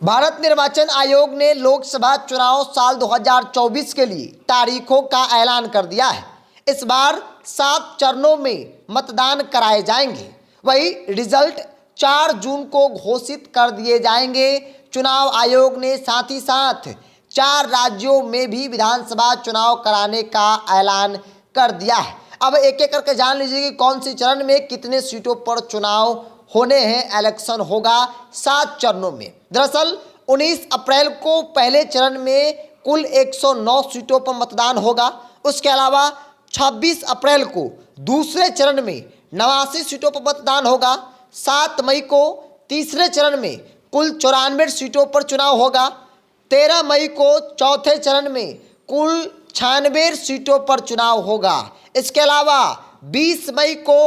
भारत निर्वाचन आयोग ने लोकसभा चुनाव साल 2024 के लिए तारीखों का ऐलान कर दिया है। इस बार 7 चरणों में मतदान कराए जाएंगे। वही रिजल्ट 4 जून को घोषित कर दिए जाएंगे। चुनाव आयोग ने साथ ही साथ 4 राज्यों में भी विधानसभा चुनाव कराने का ऐलान कर दिया है। अब एक एक करके जान लीजिए कि कौन सी चरण में कितने सीटों पर चुनाव होने हैं। इलेक्शन होगा 7 चरणों में। दरअसल 19 अप्रैल को पहले चरण में कुल 109 सीटों पर मतदान होगा। उसके अलावा 26 अप्रैल को दूसरे चरण में 89 सीटों पर मतदान होगा। 7 मई को तीसरे चरण में कुल 94 सीटों पर चुनाव होगा। 13 मई को चौथे चरण में कुल 96 सीटों पर चुनाव होगा। इसके अलावा 20 मई को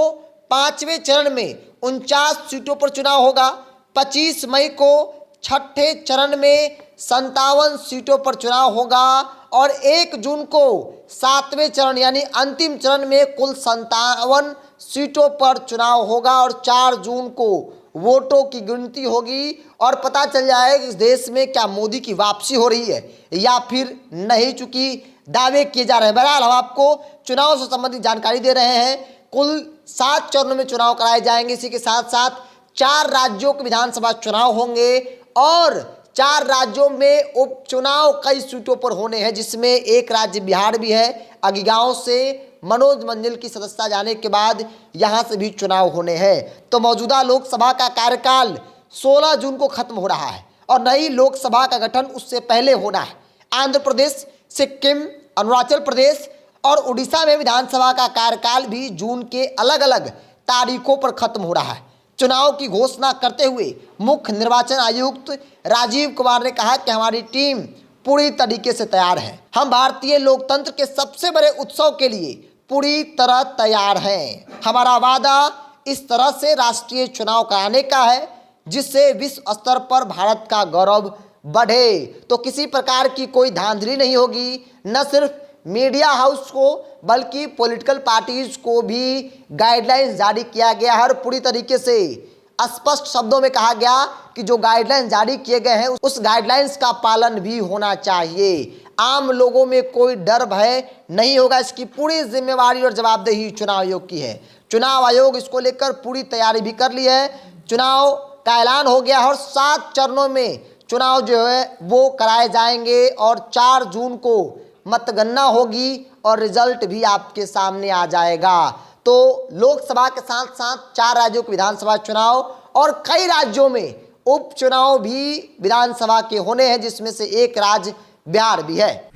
5वें चरण में 49 सीटों पर चुनाव होगा। 25 मई को छठे चरण में 57 सीटों पर चुनाव होगा और 1 जून को 7वें चरण यानी अंतिम चरण में कुल 57 सीटों पर चुनाव होगा और 4 जून को वोटों की गिनती होगी और पता चल जाएगा कि इस देश में क्या मोदी की वापसी हो रही है या फिर नहीं, चूंकि दावे किए जा रहे हैं। बहरहाल हम आपको चुनाव से संबंधित जानकारी दे रहे हैं। कुल 7 चरणों में चुनाव कराए जाएंगे। इसी के साथ साथ 4 राज्यों के विधानसभा चुनाव होंगे और 4 राज्यों में उपचुनाव कई सीटों पर होने हैं, जिसमें एक राज्य बिहार भी है। अगिगांव से मनोज मंजिल की सदस्यता जाने के बाद यहां से भी चुनाव होने हैं। तो मौजूदा लोकसभा का कार्यकाल 16 जून को खत्म हो रहा है और नई लोकसभा का गठन उससे पहले होना है। आंध्र प्रदेश, सिक्किम, अरुणाचल प्रदेश और उड़ीसा में विधानसभा का कार्यकाल भी जून के अलग अलग तारीखों पर खत्म हो रहा है। चुनाव की घोषणा करते हुए मुख्य निर्वाचन आयुक्त राजीव कुमार ने कहा कि हमारी टीम पूरी तरीके से तैयार है। हम भारतीय लोकतंत्र के सबसे बड़े उत्सव के लिए पूरी तरह तैयार हैं। हमारा वादा इस तरह से राष्ट्रीय चुनाव कराने का है जिससे विश्व स्तर पर भारत का गौरव बढ़े। तो किसी प्रकार की कोई धांधली नहीं होगी। न सिर्फ मीडिया हाउस को बल्कि पॉलिटिकल पार्टीज को भी गाइडलाइंस जारी किया गया है और पूरी तरीके से स्पष्ट शब्दों में कहा गया कि जो गाइडलाइंस जारी किए गए हैं उस गाइडलाइंस का पालन भी होना चाहिए। आम लोगों में कोई डर भय नहीं होगा। इसकी पूरी जिम्मेवारी और जवाबदेही चुनाव आयोग की है। चुनाव आयोग इसको लेकर पूरी तैयारी भी कर ली है। चुनाव का ऐलान हो गया और 7 चरणों में चुनाव जो है वो कराए जाएंगे और 4 जून को मतगणना होगी और रिजल्ट भी आपके सामने आ जाएगा। तो लोकसभा के साथ साथ 4 राज्यों के विधानसभा चुनाव और कई राज्यों में उपचुनाव भी विधानसभा के होने हैं, जिसमें से एक राज्य बिहार भी है।